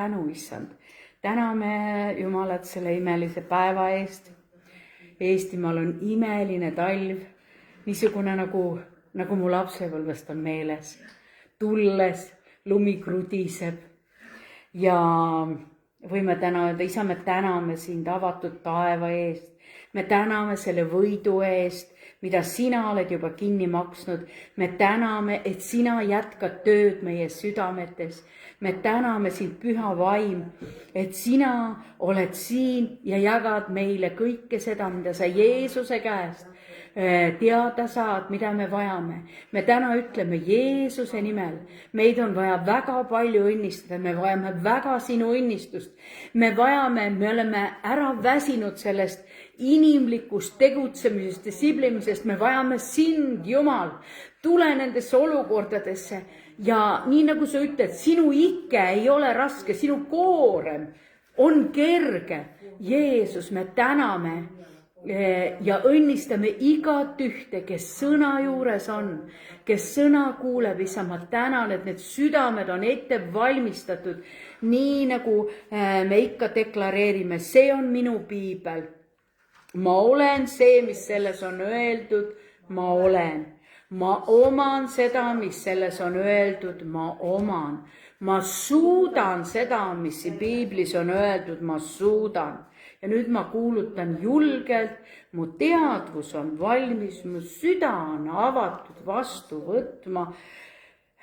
tänu, issand. Täname Jumalat selle imelise päeva eest. Eestimaal on imeline talv, niisugune nagu mu lapsepõlvest on meeles. Tulles lumi krudiseb ja võime täna öelda, isa, me täname sind avatud taeva eest. Me täname selle võidu eest, mida sina oled juba kinni maksnud. Me täname, et sina jätkad tööd meie südametes. Me täname sind, püha vaim, et sina oled siin ja jagad meile kõike seda, mida sa Jeesuse käest teada saad, mida me vajame. Me täna ütleme Jeesuse nimel, meid on vaja väga palju õnnistada, me vajame väga sinu õnnistust. Me oleme ära väsinud sellest inimlikust tegutsemisest ja siblimisest, me vajame sind, Jumal. Tule nendesse olukordadesse ja nii nagu sa ütled, sinu ikke ei ole raske, sinu koorem on kerge. Jeesus, me täname ja õnnistame igat ühte, kes sõna juures on, kes sõna kuuleb, issa, ma tänan, et need südamed on ette valmistatud, nii nagu me ikka deklareerime, see on minu piibel. Ma olen see, mis selles on öeldud, ma olen. Ma oman seda, mis selles on öeldud, ma oman. Ma suudan seda, mis siin piiblis on öeldud, ma suudan. Ja nüüd ma kuulutan julgelt, mu teadvus on valmis, mu süda on avatud vastu võtma,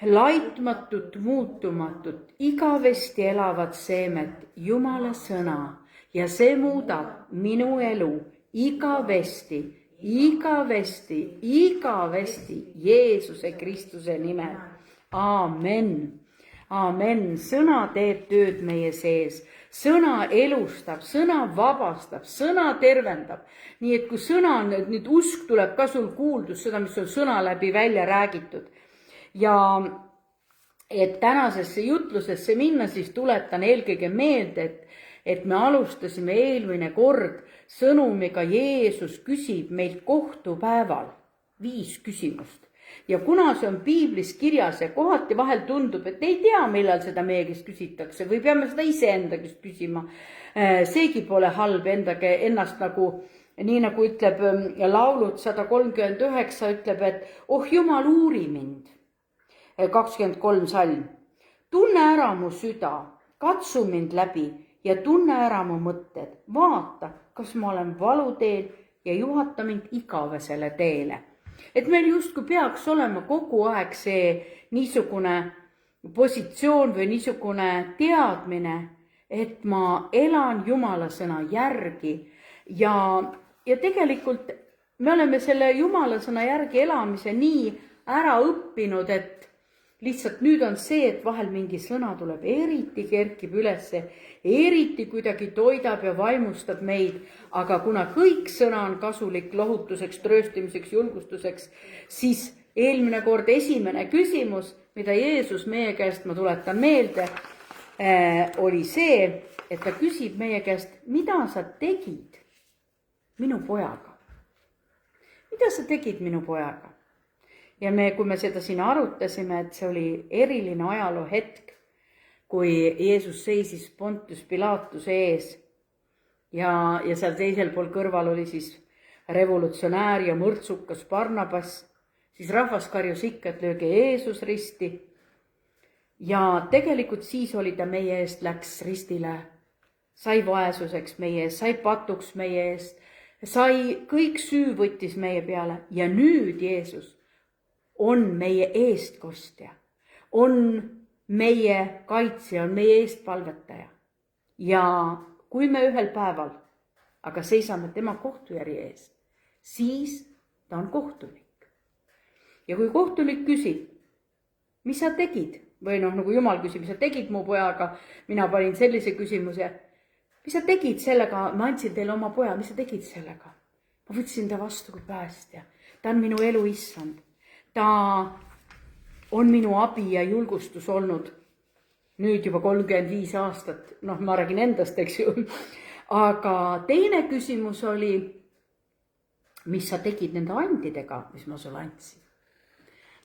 laitmatut, muutumatut, igavesti elavat seemet, Jumala sõna. Ja see muudab minu elu igavesti Jeesuse Kristuse nimel. Aamen. Aamen. Sõna teeb tööd meie sees. Sõna elustab, sõna vabastab, sõna tervendab. Nii et kui sõna on, nüüd usk tuleb ka sul kuuldus, seda, mis on sõna läbi välja räägitud. Ja et tänasesse jutlusesse minna, siis tuletan eelkõige meelde, et me alustasime eelmine kord sõnumiga Jeesus küsib meilt kohtupäeval 5 küsimust. Ja kuna see on piiblis kirjas ja kohati vahel tundub, et ei tea, millal seda meie käest küsitakse või peame seda ise enda käest küsima. Seegi pole halb ennast nii nagu ütleb laulud 139, ütleb, et oh Jumal, uuri mind. 23 salm. Tunne ära mu süda, katsu mind läbi ja tunne ära mu mõtted. Vaata, kas ma olen valuteel ja juhata mind igavesele teele. Et meil justkui peaks olema kogu aeg see niisugune positsioon või niisugune teadmine, et ma elan Jumala sõna järgi ja tegelikult me oleme selle Jumala sõna järgi elamise nii ära õppinud, et lihtsalt nüüd on see, et vahel mingi sõna tuleb eriti kerkib ülesse, eriti kuidagi toidab ja vaimustab meid, aga kuna kõik sõna on kasulik lohutuseks, trööstimiseks, julgustuseks, siis eelmine kord esimene küsimus, mida Jeesus meie käest, ma tuletan meelde, oli see, et ta küsib meie käest, mida sa tegid minu pojaga? Mida sa tegid minu pojaga? Ja kui me seda siin arutasime, et see oli eriline ajaloo hetk, kui Jeesus seisis Pontius Pilatuse ees ja seal teisel pool kõrval oli siis revolutsionäär ja mõrtsukas Barnabas, siis rahvas karjus ikka, et lööge Jeesus risti. Ja tegelikult siis oli ta meie eest, läks ristile, sai vaesuseks meie eest, sai patuks meie eest, sai kõik süü võttis meie peale ja nüüd Jeesus on meie eestkostja, on meie kaitsja, on meie eestpalvetaja. Ja kui me ühel päeval aga seisame tema kohtujärje ees, siis ta on kohtunik. Ja kui kohtunik küsib, mis sa tegid? Või nagu Jumal küsib, mis sa tegid mu pojaga? Mina panin sellise küsimuse, mis sa tegid sellega? Ma andsin teile oma poja, mis sa tegid sellega? Ma võtsin ta vastu kui päästja. Ta on minu elu issand. Ta on minu abi ja julgustus olnud nüüd juba 35 aastat. Ma räägin endast, eks ju. Aga teine küsimus oli, mis sa tegid nende andidega, mis ma sulle andsin?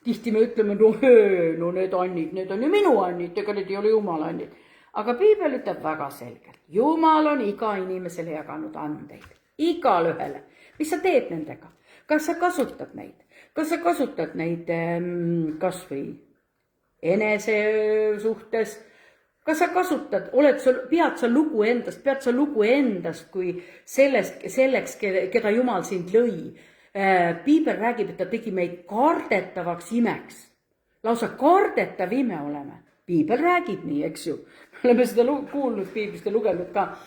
Tihti me ütleme, no need annid, need on ju minu annid, ega need ei ole Jumala annid. aga piibel ütleb väga selgelt, Jumal on iga inimesele jaganud andeid, igale ühele. Mis sa teed nendega? Kas sa kasutad neid? Kas sa kasutad neid kas või enese suhtes? Kas sa kasutad, pead sa lugu endast kui selleks, keda Jumal sind lõi? Piibel räägib, et ta tegi meid kardetavaks imeks. Lausa kardetav ime oleme. Piibel räägib nii, eks ju. Me oleme seda kuulnud piiblist ja lugenud ka.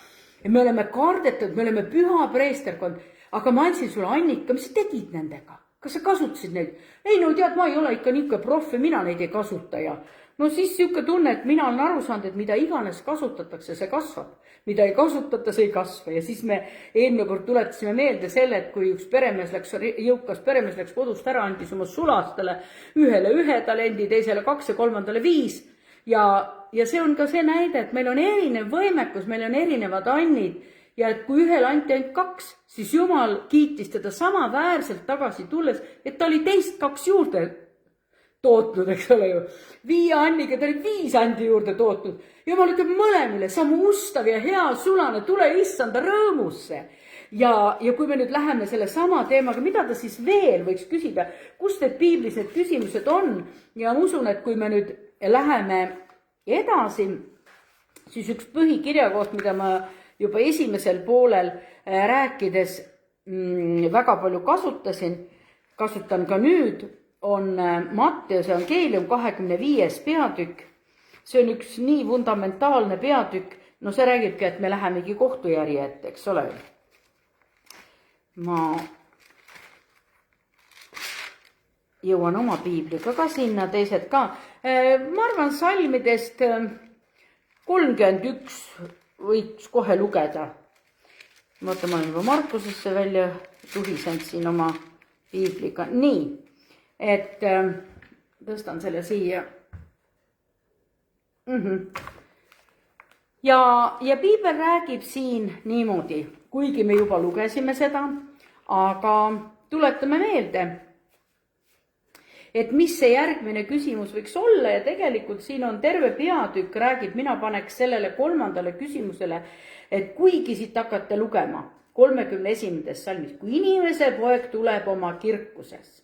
Ja me oleme kardetatud, me oleme püha preesterkond. Aga ma andsin sulle Annika, mis sa tegid nendega? Kas sa kasutasid neid? Ei, no tead, ma ei ole ikka niisugune proff ja mina neid ei kasuta ja no siis niisugune tunne, et mina olen aru saanud, et mida iganes kasutatakse, see kasvab. Mida ei kasutata, see ei kasva. Ja siis me eelmine kord tuletasime meelde selle, et kui üks jõukas peremees läks kodust ära, andis oma sulastele ühele 1 talendi, teisele 2 ja 3 5. Ja see on ka see näide, et meil on erinev võimekus, meil on erinevad annid. Ja et kui ühele anti ainult 2, siis Jumal kiitis teda samaväärselt tagasi tulles, et ta oli teist 2 juurde tootnud, eks ole ju. 5 anniga ta oli 5 andi juurde tootnud. Jumal ütleb mõlemile, sa mu ustav ja hea sulane, tule issanda rõõmusse. Ja kui me nüüd läheme selle sama teemaga, mida ta siis veel võiks küsida, kust need piiblis need küsimused on? Ja ma usun, et kui me nüüd läheme edasi, siis üks põhikirjakoht, mida ma juba esimesel poolel rääkides väga palju kasutan ka nüüd, on Matteuse evangeelium 25. peatükk. See on üks nii fundamentaalne peatükk, no see räägibki, et me lähemegi kohtujärje ette, eks ole. Ma jõuan oma piibliga ka sinna, teised ka. Ma arvan, salmidest 31 võiks kohe lugeda. Vaata, ma olen juba Markusesse välja tuhisend siin oma piibliga. Nii, et tõstan selle siia. Ja piibel räägib siin niimoodi, kuigi me juba lugesime seda, aga tuletame meelde, et mis see järgmine küsimus võiks olla ja tegelikult siin on terve peatükk räägib, mina paneks sellele 3. küsimusele, et kuigi siit hakata lugema 31. salmis, kui inimese poeg tuleb oma kirkuses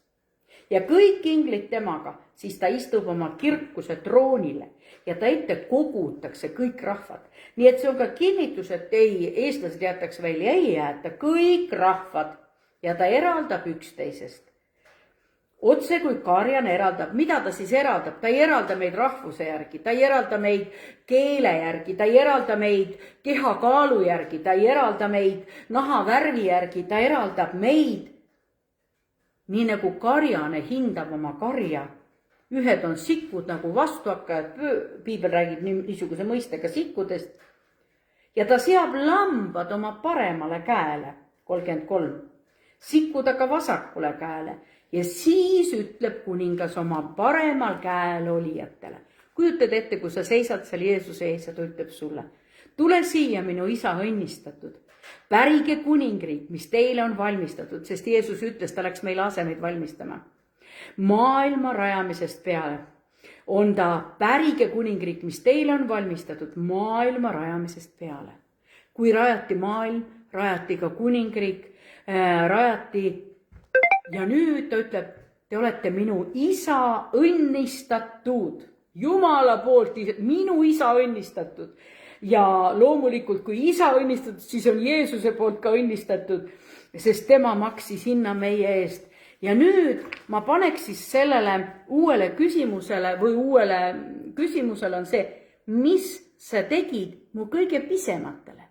ja kõik inglid temaga, siis ta istub oma kirkuse troonile ja ta ette kogutakse kõik rahvad. Nii et see on ka kinnitus, et ei, eestlased jätakse välja, ei jäeta kõik rahvad ja ta eraldab üksteisest. Otse kui karjan eraldab, mida ta siis eraldab? Ta ei eralda meid rahvuse järgi, ta ei eralda meid keele järgi, ta ei eralda meid kehakaalu järgi, ta ei eralda meid nahavärvi järgi, ta eraldab meid nii nagu karjane hindab oma karja. Ühed on sikud nagu vastuhakkajad, piibel räägib niisuguse mõistega sikkudest. Ja ta seab lambad oma paremale käele, 33, sikud aga vasakule käele. Ja siis ütleb kuningas oma paremal käel olijatele. Kujutad ette, kui sa seisad seal Jeesuse ees ja ta ütleb sulle, tule siia, minu isa õnnistatud. Pärige kuningriik, mis teile on valmistatud, sest Jeesus ütles, ta läks meile asemeid valmistama. Maailma rajamisest peale on ta pärige kuningriik, mis teile on valmistatud maailma rajamisest peale. Kui rajati maailm, rajati ka kuningriik, rajati. Ja nüüd ta ütleb, te olete minu isa õnnistatud. Jumala poolt, minu isa õnnistatud. Ja loomulikult, kui isa õnnistatud, siis on Jeesuse poolt ka õnnistatud, sest tema maksis hinna meie eest. Ja nüüd ma paneks siis sellele uuele küsimusele on see, mis sa tegid mu kõige pisematele.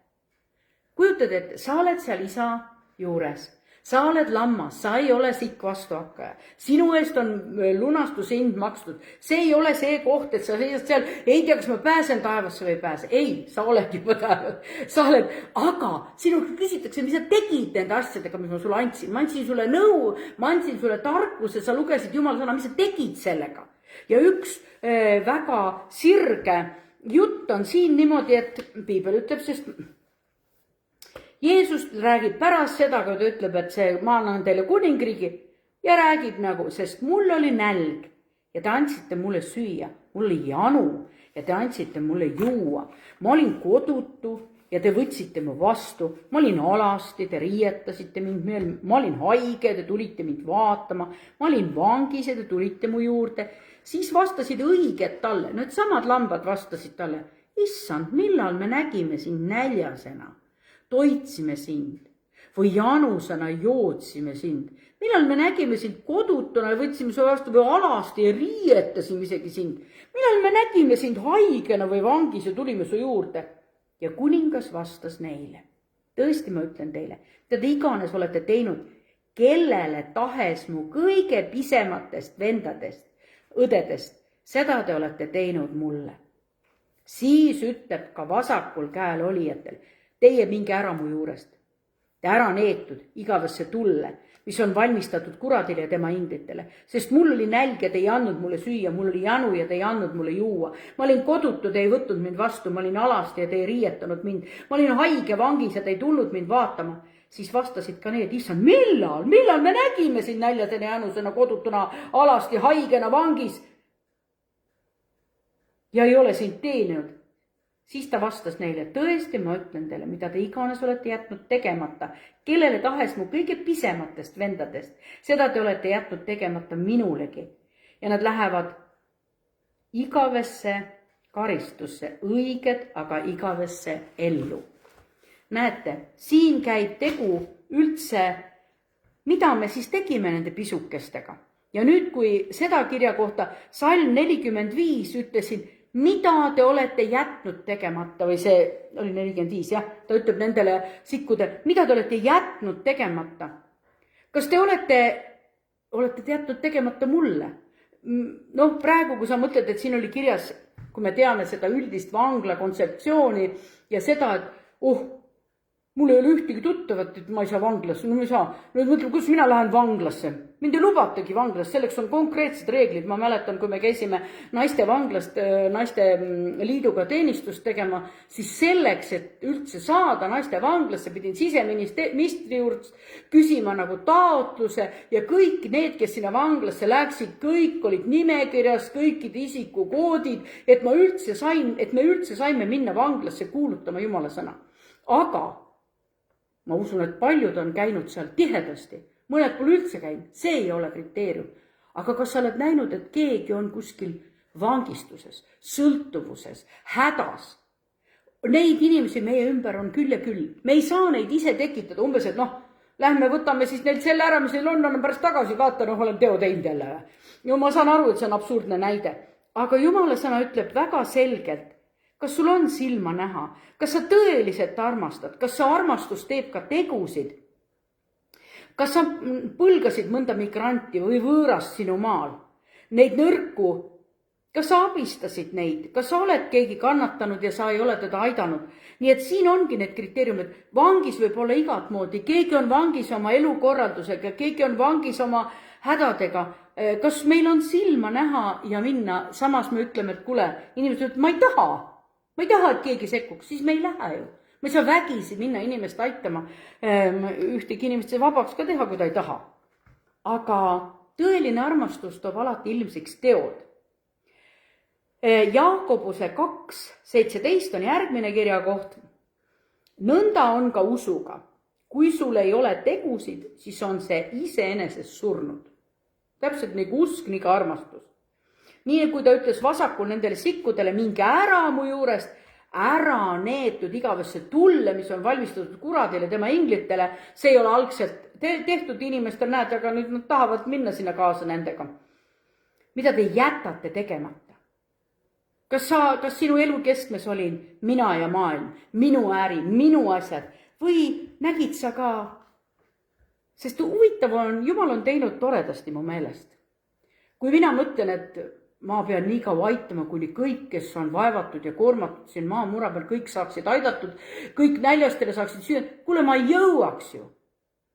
Kujutad, et sa oled seal isa juures. Sa oled lammas, sa ei ole sikk vastuhakkaja. Sinu eest on lunastuse hind makstud. See ei ole see koht, et sa seisad seal, ei tea, kas ma pääsen taevasse või ei pääse. Ei, sa oled juba taevas. Aga sinu küsitakse, mis sa tegid nende asjadega, mis ma sulle andsin. Ma andsin sulle nõu, ma andsin sulle tarkuse, sa lugesid Jumala sõna, mis sa tegid sellega. Ja üks väga sirge jutt on siin niimoodi, et piibel ütleb, sest Jeesus räägib pärast seda, kui ta ütleb, et ma annan teile kuningriigi ja räägib nagu, sest mul oli nälg ja te andsite mulle süüa, mul oli janu ja te andsite mulle juua. Ma olin kodutu ja te võtsite mu vastu. Ma olin alasti, te riietasite mind. Ma olin haige, te tulite mind vaatama. Ma olin vangis ja te tulite mu juurde. Siis vastasid õiged talle. Need samad lambad vastasid talle. Issand, millal me nägime sind näljasena? Toitsime sind või janusena joodsime sind. Millal me nägime sind kodutuna ja võtsime su vastu või alasti ja riietasime isegi sind. Millal me nägime sind haigena või vangis ja tulime su juurde. Ja kuningas vastas neile. Tõesti, ma ütlen teile, te iganes olete teinud kellele tahes mu kõige pisematest vendadest, õdedest, seda te olete teinud mulle. Siis ütleb ka vasakul käel olijatel, teie minge ära mu juurest. Te ära neetud igavesse tulle, mis on valmistatud kuradile ja tema inglitele. Sest mul oli nälg ja te ei andnud mulle süüa, mul oli janu ja te ei andnud mulle juua. Ma olin kodutu, te ei võtnud mind vastu, ma olin alasti ja te ei riietanud mind. Ma olin haige vangis ja te ei tulnud mind vaatama. Siis vastasid ka need, issand, millal me nägime sind näljasena janusena, kodutuna, alasti, haigena, vangis ja ei ole sind teeninud. Siis ta vastas neile, tõesti ma ütlen teile, mida te iganes olete jätnud tegemata, kellele tahes mu kõige pisematest vendadest, seda te olete jätnud tegemata minulegi. Ja nad lähevad igavesse karistusse, õiged, aga igavesse ellu. Näete, siin käib tegu üldse, mida me siis tegime nende pisukestega. Ja nüüd, kui seda kirja kohta Salm 45 ütlesin, mida te olete jätnud tegemata, või see oli 45, jah, ta ütleb nendele sikkude, mida te olete jätnud tegemata. Kas te olete jätnud tegemata mulle? Noh, praegu, kui sa mõtled, et siin oli kirjas, kui me teame seda üldist vangla kontseptsiooni ja seda, et mul ei ole ühtegi tuttavat, et ma ei saa vanglasse, no ma ei saa. Nüüd mõtleme, kus mina lähen vanglasse. Mind ei lubatagi vanglasse, selleks on konkreetsed reeglid. Ma mäletan, kui me käisime naiste vanglast, naiste liiduga teenistust tegema, siis selleks, et üldse saada naiste vanglasse, pidin siseministri juurde küsima nagu taotluse ja kõik need, kes sinna vanglasse läksid, kõik olid nimekirjas, kõikide isikukoodid, et me üldse saime minna vanglasse kuulutama Jumala sõna. Aga ma usun, et paljud on käinud seal tihedasti. Mõned pole üldse käinud. See ei ole kriteerium. Aga kas sa oled näinud, et keegi on kuskil vangistuses, sõltuvuses, hädas? Neid inimesi meie ümber on küll ja küll. Me ei saa neid ise tekitada. Umbes, et lähme võtame siis neil selle ära, mis neil on pärast tagasi. Vaata, olen teo teinud jälle. Ja ma saan aru, et see on absurdne näide. Aga Jumala sõna ütleb väga selgelt, kas sul on silma näha? Kas sa tõeliselt armastad? Kas sa armastus teeb ka tegusid? Kas sa põlgasid mõnda migranti või võõrast sinu maal? Neid nõrku, kas sa abistasid neid? Kas sa oled keegi kannatanud ja sa ei ole teda aidanud? Nii et siin ongi need kriteeriumid. Vangis võib olla igat moodi. Keegi on vangis oma elukorraldusega, keegi on vangis oma hädadega. Kas meil on silma näha ja minna? Samas me ütleme, et kuule, inimesed ütlevad, ma ei taha, et keegi sekkuks, siis me ei lähe ju. Me ei saa vägisi minna inimest aitama. Ühtegi inimest vabaks ka teha, kui ta ei taha. Aga tõeline armastus toob alati ilmsiks teod. Jaakobuse 2:17 on järgmine kirjakoht. Nõnda on ka usuga. Kui sul ei ole tegusid, siis on see iseenesest surnud. Täpselt nagu usk, nii ka armastus. Nii kui ta ütles vasakul nendele sikkudele, minge ära mu juurest, ära neetud igavesse tulle, mis on valmistatud kuradile tema inglitele. See ei ole algselt tehtud inimestel, näed, aga nüüd nad tahavad minna sinna kaasa nendega. Mida te jätate tegemata? Kas sinu elu keskmes olin mina ja maailm, minu äri, minu asjad või nägid sa ka? Sest huvitav on, Jumal on teinud toredasti mu meelest. Kui mina mõtlen, et ma pean nii kaua aitama, kuni kõik, kes on vaevatud ja koormatud siin maamura peal, kõik saaksid aidatud, kõik näljastele saaksid süüa. Kuule, ma ei jõuaks ju.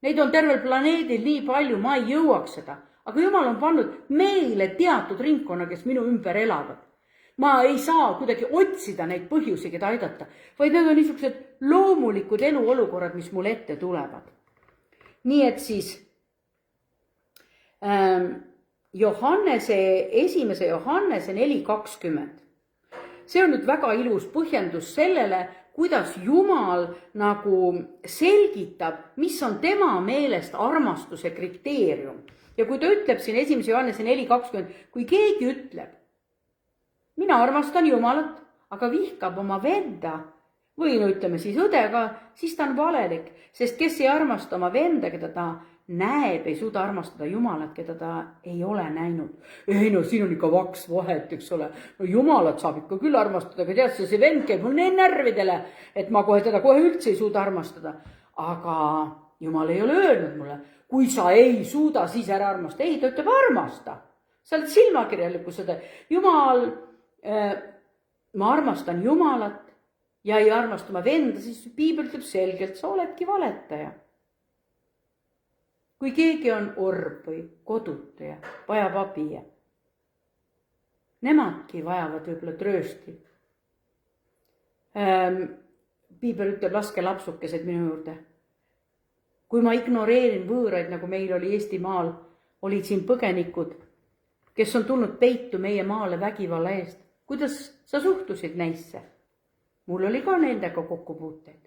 Neid on tervel planeedil nii palju, ma ei jõuaks seda. Aga Jumal on pannud meile teatud ringkonna, kes minu ümber elavad. Ma ei saa kuidagi otsida neid põhjusi, keda aidata, vaid need on niisugused loomulikud eluolukorrad, mis mulle ette tulevad. Nii et siis Johannese 1. Johannese 4:20. see on nüüd väga ilus põhjendus sellele, kuidas Jumal nagu selgitab, mis on tema meelest armastuse kriteerium. Ja kui ta ütleb siin 1. Johannese 4:20, kui keegi ütleb, mina armastan Jumalat, aga vihkab oma venda või no ütleme siis õdega, siis ta on valelik, sest kes ei armasta oma venda, keda ta näeb, ei suuda armastada Jumalat, keda ta ei ole näinud. Ei no siin on ikka vaks vahet, eks ole. No Jumalat saab ikka küll armastada, aga tead, see vend käib mul nii närvidele, et ma teda kohe üldse ei suuda armastada. Aga Jumal ei ole öelnud mulle, kui sa ei suuda, siis ära armasta. Ei, ta ütleb armasta. Sa oled silmakirjalikkused. Jumal, ma armastan Jumalat ja ei armasta oma venda, siis Piibel ütleb selgelt, sa oledki valetaja. Kui keegi on orb või kodutaja, vajab abi. Nemadki vajavad võib-olla tröösti. Piibel ütleb, laske lapsukesed minu juurde. Kui ma ignoreerin võõraid, nagu meil oli Eestimaal, olid siin põgenikud, kes on tulnud peitu meie maale vägivalla eest. Kuidas sa suhtusid neisse? Mul oli ka nendega kokkupuuteid.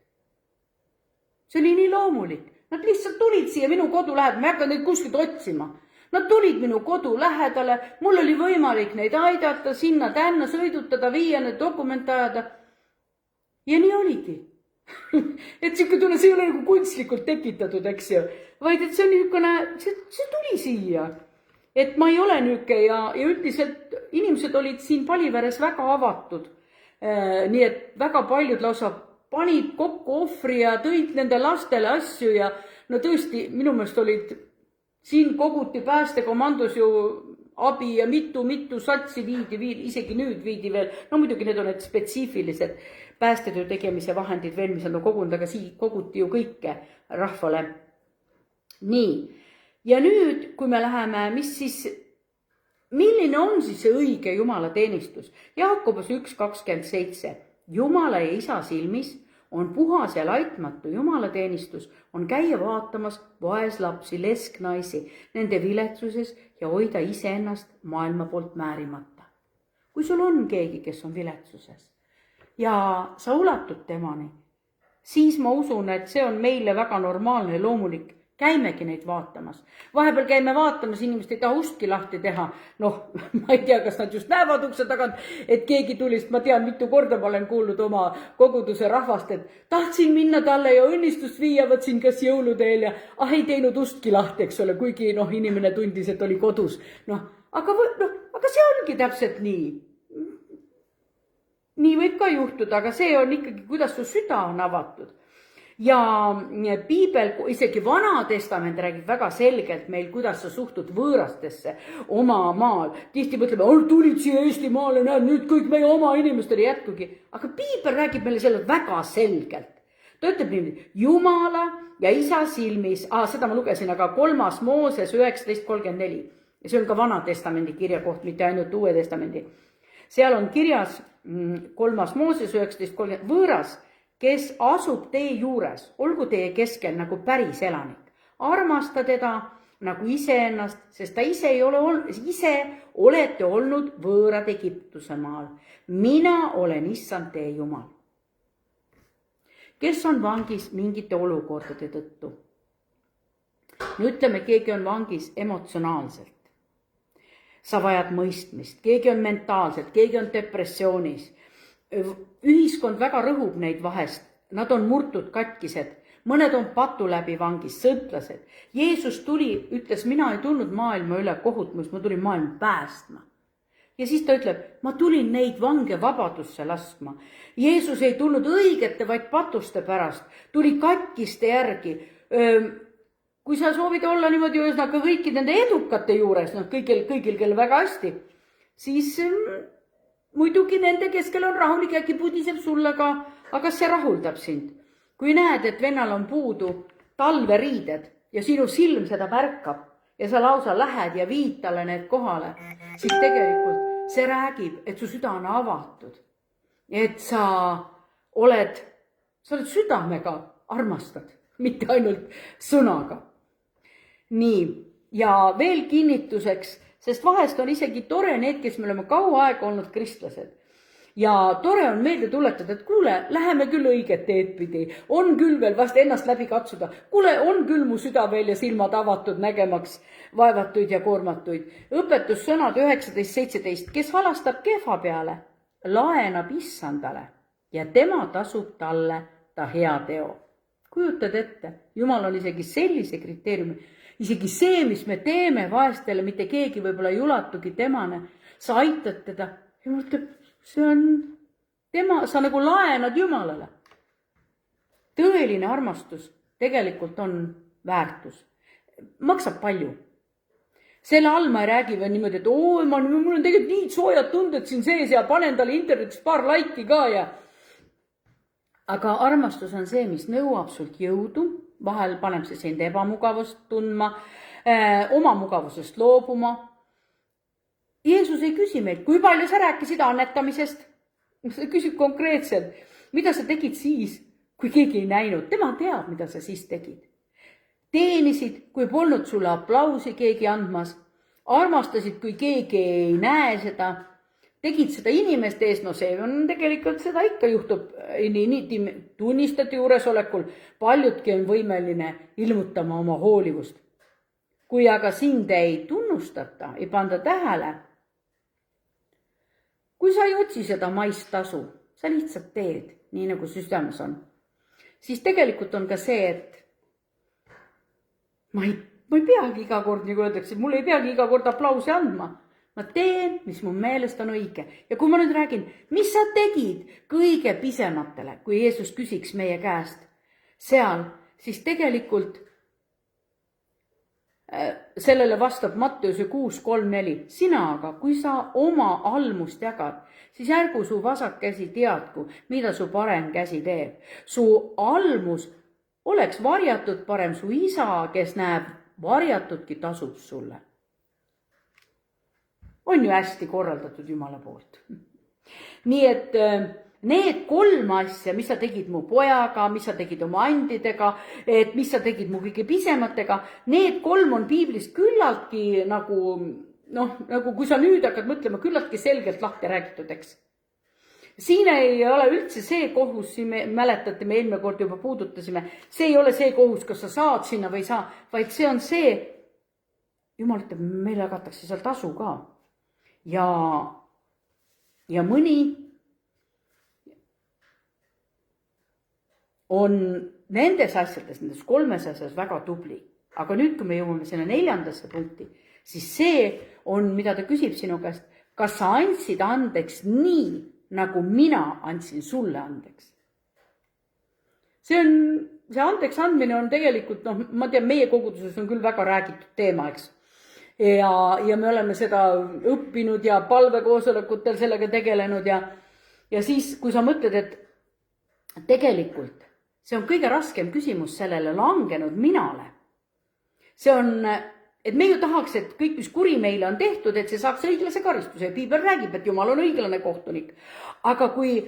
See oli nii loomulik. Nad lihtsalt tulid siia minu kodu lähedale, ma ei hakka neid kuskilt otsima. Nad tulid minu kodu lähedale, mul oli võimalik neid aidata, sinna tänna sõidutada, viia need dokumente ajada. Ja nii oligi. Et siuke tunne, see ei ole nagu kunstlikult tekitatud, eks ju. Vaid et see on niisugune, see tuli siia. Et ma ei ole niuke ja üldiselt inimesed olid siin Paliveres väga avatud. Nii et väga paljud lausa panid kokku ohvri ja tõid nende lastele asju ja no tõesti, minu meelest olid, siin koguti päästekomandos ju abi ja mitu satsi viidi, isegi nüüd viidi veel, no muidugi need on need spetsiifilised päästetöö tegemise vahendid veel, mis on kogunud, aga siin koguti ju kõike rahvale. Nii, ja nüüd, kui me läheme, milline on siis see õige Jumala teenistus? Jaakobus 1:27. Jumala ja isa silmis on puhas ja laitmatu Jumala teenistus, on käia vaatamas vaeslapsi, lesknaisi, nende viletsuses ja hoida iseennast maailma poolt määrimata. Kui sul on keegi, kes on viletsuses ja sa ulatud temani, siis ma usun, et see on meile väga normaalne ja loomulik. Käimegi neid vaatamas. Vahepeal käime vaatamas, inimesed ei taha ustki lahti teha. Noh, ma ei tea, kas nad just näevad ukse tagant, et keegi tulist, ma tean, mitu korda ma olen kuulnud oma koguduse rahvast, et tahtsin minna talle ja õnnistust viia, võt siin kas jõuluteel ja ei teinud ustki lahti, eks ole, kuigi inimene tundis, et oli kodus. Aga see ongi täpselt nii. Nii võib ka juhtuda, aga see on ikkagi, kuidas su süda on avatud. Ja Piibel, isegi Vana Testament räägib väga selgelt meil, kuidas sa suhtud võõrastesse oma maal. Tihti mõtleme, tulid siia Eestimaale, näed, nüüd kõik meie oma inimestele jätkugi. Aga Piibel räägib meile selle väga selgelt. Ta ütleb niimoodi, Jumala ja isa silmis, seda ma lugesin, aga 3. Mooses 19:34. Ja see on ka Vana Testamendi kirja koht, mitte ainult Uue Testamendi. Seal on kirjas 3. Mooses 19:30, võõras, kes asub teie juures, olgu teie keskel nagu päris elanik. Armasta teda nagu iseennast, sest ta ise olete olnud võõrad Egiptuse maal. Mina olen issand teie Jumal. Kes on vangis mingite olukordade tõttu? No ütleme, keegi on vangis emotsionaalselt. Sa vajad mõistmist, keegi on mentaalselt, keegi on depressioonis. Ühiskond väga rõhub neid vahest, nad on murtud katkised, mõned on patu läbi vangis, sõltlased. Jeesus tuli, ütles, mina ei tulnud maailma üle kohutmust, ma tulin maailma päästma. Ja siis ta ütleb, ma tulin neid vange vabadusse laskma. Jeesus ei tulnud õigete, vaid patuste pärast, tuli katkiste järgi. Kui sa soovid olla niimoodi ühesõnaga kõiki nende edukate juures, kõigil kelle väga hästi, siis muidugi nende keskel on rahulik, äkki pudiseb sulle ka, aga see rahuldab sind. Kui näed, et vennal on puudu talveriided ja sinu silm seda märkab ja sa lausa lähed ja viid talle need kohale, siis tegelikult see räägib, et su süda on avatud. Et sa oled südamega armastad, mitte ainult sõnaga. Nii, ja veel kinnituseks, sest vahest on isegi tore need, kes me oleme kaua aega olnud kristlased. ja tore on meelde tuletada, et kuule, läheme küll õiget teed pidi, on küll veel vast ennast läbi katsuda, kuule, on küll mu süda veel ja silmad avatud nägemaks vaevatuid ja koormatuid. Õpetussõnad 19:17, kes halastab kehva peale, laenab issandale ja tema tasub talle ta hea teo. Kujutad ette, Jumal on isegi sellise kriteeriumi, isegi see, mis me teeme vaestele, mitte keegi võib-olla ei ulatugi temane, sa aitad teda, Jumal ütleb, see on tema, sa nagu laenad Jumalale. Tõeline armastus tegelikult on väärtus. Maksab palju. Selle all ma ei räägi veel niimoodi, et mul on tegelikult nii soojad tunded siin sees ja panen talle internetis paar laiki ka ja. Aga armastus on see, mis nõuab sult jõudu, vahel paneb see sind ebamugavust tundma, oma mugavusest loobuma. Jeesus ei küsi meilt, kui palju sa rääkisid annetamisest. Ta küsib konkreetselt, mida sa tegid siis, kui keegi ei näinud. Tema teab, mida sa siis tegid. Teenisid, kui polnud sulle aplausi keegi andmas. Armastasid, kui keegi ei näe seda. Tegid seda inimeste ees, no see on tegelikult, seda ikka juhtub nii tunnistajate juuresolekul. Paljudki on võimeline ilmutama oma hoolivust. Kui aga sind ei tunnustata, ei panda tähele, kui sa ei otsi seda maist tasu, sa lihtsalt teed, nii nagu südames on, siis tegelikult on ka see, et ma ei peagi iga kord, nagu öeldakse, mul ei peagi iga kord aplausi andma. Ma teen, mis mu meelest on õige. Ja kui ma nüüd räägin, mis sa tegid kõige pisematele, kui Jeesus küsiks meie käest seal, siis tegelikult sellele vastab Matteuse 6:3-4. Sina aga, kui sa oma almust jagad, siis ärgu su vasak käsi teadku, mida su parem käsi teeb. Su almus oleks varjatud parem, su isa, kes näeb varjatudki, tasub sulle. On ju hästi korraldatud Jumala poolt. Nii et need 3 asja, mis sa tegid mu pojaga, mis sa tegid oma andidega, et mis sa tegid mu kõige pisematega, need 3 on piiblist küllaltki nagu kui sa nüüd hakkad mõtlema, küllaltki selgelt lahti räägitud, eks. Siin ei ole üldse see kohus, siin me mäletate, me eelmine kord juba puudutasime, see ei ole see kohus, kas sa saad sinna või ei saa, vaid see on see, Jumal ütleb, meile jagatakse seal tasu ka. Ja mõni on nendes asjades, nendes 3 asjades väga tubli. Aga nüüd, kui me jõuame sinna 4. punkti, siis see on, mida ta küsib sinu käest, kas sa andsid andeks nii, nagu mina andsin sulle andeks. See andeks andmine on tegelikult, ma tean, meie koguduses on küll väga räägitud teema, eks. Ja me oleme seda õppinud ja palvekoosolekutel sellega tegelenud ja siis, kui sa mõtled, et tegelikult see on kõige raskem küsimus sellele langenud minale. See on, et me ju tahaks, et kõik, mis kuri meile on tehtud, et see saaks õiglase karistuse. Piibel räägib, et Jumal on õiglane kohtunik. Aga kui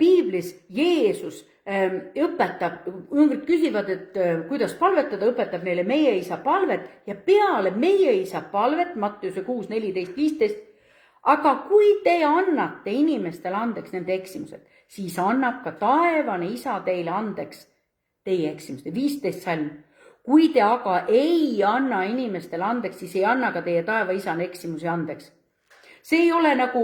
piiblis Jeesus õpetab, jüngrid küsivad, et kuidas palvetada, õpetab neile meie isa palvet ja peale meie isa palvet, Matteuse 6:14-15, aga kui te annate inimestele andeks nende eksimused, siis annab ka taevane isa teile andeks teie eksimuste. 15 salm. Kui te aga ei anna inimestele andeks, siis ei anna ka teie taeva isane eksimusi andeks. See ei ole nagu,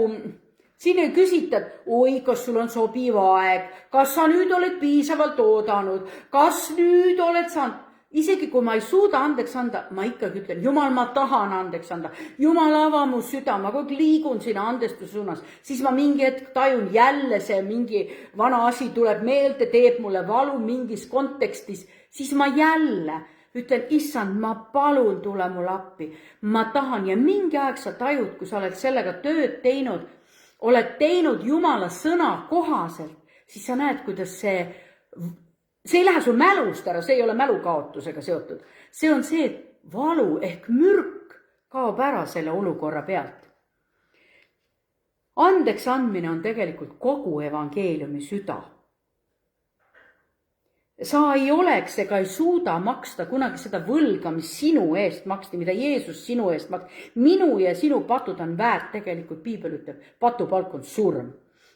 siin ei küsitad, oi, kas sul on sobiv aeg, kas sa nüüd oled piisavalt oodanud, kas nüüd oled saanud. Isegi kui ma ei suuda andeks anda, ma ikkagi ütlen, Jumal, ma tahan andeks anda. Jumal, ava mu süda, ma kogu liigun sinna andestuse suunas. Siis ma mingi hetk tajun jälle see mingi vana asi tuleb meelde, teeb mulle valu mingis kontekstis. Siis ma jälle ütlen, issand, ma palun, tule mulle appi. Ma tahan ja mingi aeg sa tajud, kui sa oled sellega tööd teinud, oled teinud Jumala sõna kohaselt, siis sa näed, kuidas see ei lähe sul mälust ära, see ei ole mälukaotusega seotud. See on see, et valu ehk mürk kaob ära selle olukorra pealt. Andeks andmine on tegelikult kogu evangeeliumi süda. Sa ei oleks ega ei suuda maksta kunagi seda võlga, mis sinu eest maksti, mida Jeesus sinu eest maksti. Minu ja sinu patud on väärt, tegelikult piibel ütleb, patupalk on surm.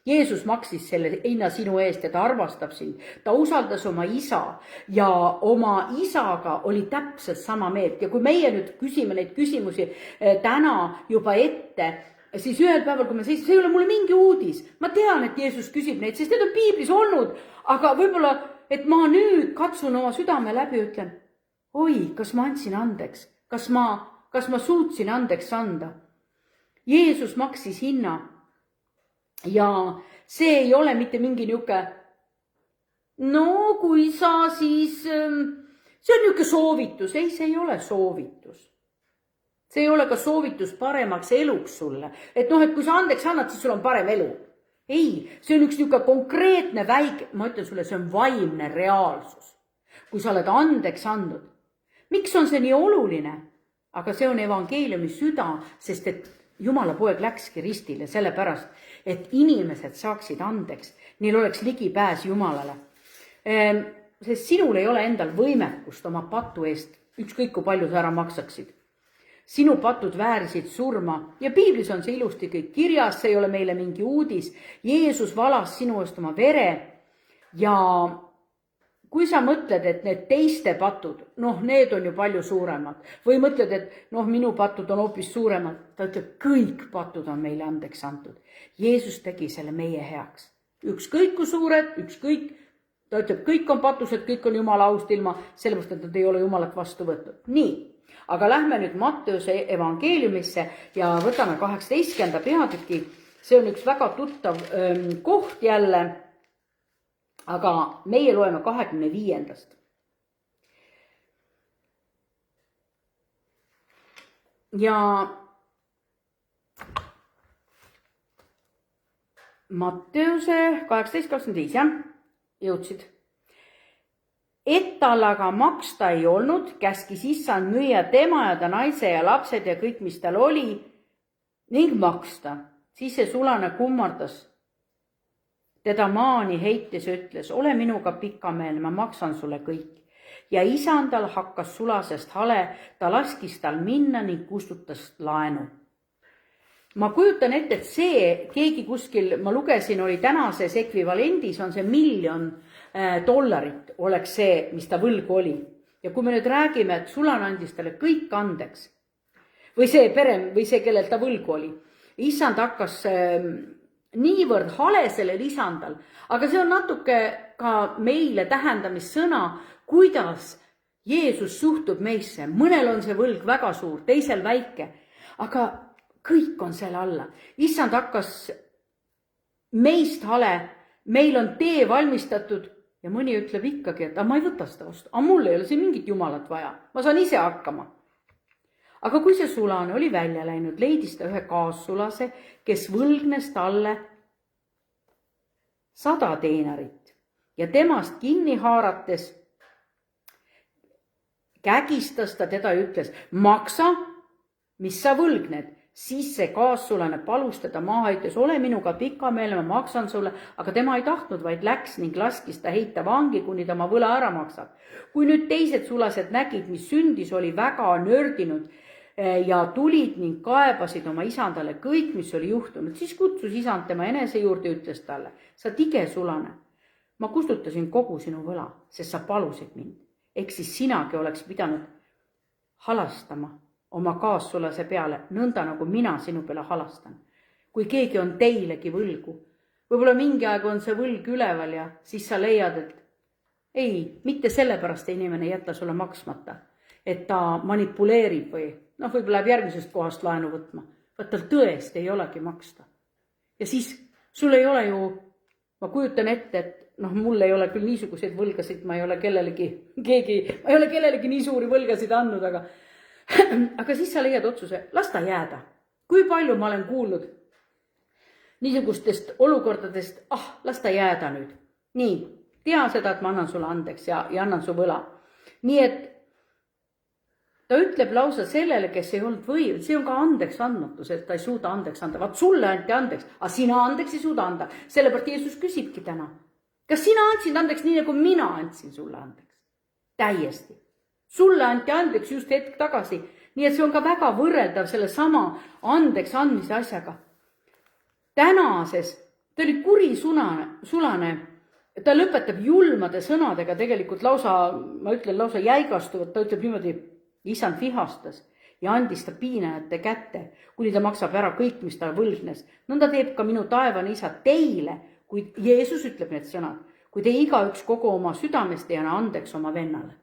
Jeesus maksis selle hinna sinu eest ja ta armastab sind. Ta usaldas oma isa ja oma isaga oli täpselt sama meelt. Ja kui meie nüüd küsime neid küsimusi täna juba ette, siis ühel päeval, kui me seisime, see ei ole mulle mingi uudis. Ma tean, et Jeesus küsib neid, sest need on piiblis olnud. Aga võib-olla, et ma nüüd katsun oma südame läbi ja ütlen, oi, kas ma andsin andeks? Kas ma suutsin andeks anda? Jeesus maksis hinna. Ja see ei ole mitte mingi niuke, no kui sa siis, see on niuke soovitus. Ei, see ei ole soovitus. See ei ole ka soovitus paremaks eluks sulle. Et kui sa andeks annad, siis sul on parem elu. Ei, see on üks niuke konkreetne väike, ma ütlen sulle, see on vaimne reaalsus. Kui sa oled andeks andnud. Miks on see nii oluline? Aga see on evangeeliumi süda, sest et Jumala poeg läkski ristile sellepärast, et inimesed saaksid andeks, neil oleks ligipääs Jumalale. Sest sinul ei ole endal võimekust oma patu eest, ükskõik kui palju sa ära maksaksid. Sinu patud väärisid surma ja piiblis on see ilusti kõik kirjas, see ei ole meile mingi uudis. Jeesus valas sinu eest oma vere ja kui sa mõtled, et need teiste patud, need on ju palju suuremad. Või mõtled, et minu patud on hoopis suuremad. Ta ütleb, kõik patud on meile andeks antud. Jeesus tegi selle meie heaks. Ükskõik kui suured, ükskõik. Ta ütleb, kõik on patused, kõik on Jumala aust ilma, sellepärast, et nad ei ole Jumalat vastu võtnud. Nii, aga lähme nüüd Matteuse evangeeliumisse ja võtame 18. peatüki. See on üks väga tuttav koht jälle. Aga meie loeme 25. Ja Matteuse 18.25, jah, jõudsid. Et tal aga maksta ei olnud, käskis issand müüa tema ja ta naise ja lapsed ja kõik, mis tal oli, ning maksta. Siis see sulane kummardas teda maani heites ütles, ole minuga pikameelne, ma maksan sulle kõik. Ja isandal hakkas sulasest hale, ta laskis tal minna ning kustutas laenu. Ma kujutan ette, et see keegi kuskil, ma lugesin, oli tänases ekvivalendis, on see $1 miljon oleks see, mis ta võlgu oli. Ja kui me nüüd räägime, et sulane andis talle kõik andeks, või see pere, või see, kellel ta võlgu oli, isand hakkas niivõrd hale sellel isandal, aga see on natuke ka meile tähendamissõna, kuidas Jeesus suhtub meisse. Mõnel on see võlg väga suur, teisel väike, aga kõik on selle alla. Issand hakkas meist hale, meil on tee valmistatud ja mõni ütleb ikkagi, et ma ei võta seda vastu, aga mul ei ole siin mingit Jumalat vaja, ma saan ise hakkama. Aga kui see sulane oli välja läinud, leidis ta ühe kaassulase, kes võlgnes talle 100 denarit ja temast kinni haarates kägistas ta teda ja ütles, maksa, mis sa võlgned. Siis see kaassulane palus teda maha, ütles, ole minuga pikameelne, ma maksan sulle, aga tema ei tahtnud, vaid läks ning laskis ta heita vangi, kuni ta oma võla ära maksab. Kui nüüd teised sulased nägid, mis sündis, oli väga nördinud ja tulid ning kaebasid oma isandale kõik, mis oli juhtunud. Siis kutsus isand tema enese juurde ja ütles talle, sa tige sulane, ma kustutasin kogu sinu võla, sest sa palusid mind. Ehk siis sinagi oleks pidanud halastama oma kaassulase peale, nõnda nagu mina sinu peale halastan. Kui keegi on teilegi võlgu, võib-olla mingi aeg on see võlg üleval ja siis sa leiad, et ei, mitte sellepärast inimene jätta sulle maksmata, et ta manipuleerib või võib-olla läheb järgmisest kohast laenu võtma. Vaat tal tõesti ei olegi maksta. Ja siis sul ei ole ju, ma kujutan ette, et mul ei ole küll niisuguseid võlgasid, ma ei ole kellelegi nii suuri võlgasid andnud, aga siis sa leiad otsuse, las ta jääda. Kui palju ma olen kuulnud niisugustest olukordadest, las ta jääda nüüd. Nii, tea seda, et ma annan sulle andeks ja annan su võla. Nii et ta ütleb lausa sellele, kes ei olnud võinud, see on ka andeks andmatus, et ta ei suuda andeks anda. Vaat sulle anti andeks, aga sina andeks ei suuda anda. Sellepärast Jeesus küsibki täna. Kas sina andsid andeks nii, nagu mina andsin sulle andeks? Täiesti. Sulle anti andeks just hetk tagasi. Nii et see on ka väga võrreldav selle sama andeks andmise asjaga. Tänases ta oli kurisulane, ta lõpetab julmade sõnadega tegelikult lausa, ma ütlen lausa jäigastuvat, ta ütleb niimoodi, isand vihastas ja andis ta piinajate kätte, kuni ta maksab ära kõik, mis ta võlgnes. Nõnda teeb ka minu taevane isa teile, kui Jeesus ütleb need sõnad, kui te igaüks kogu oma südamest ei anna andeks oma vennale.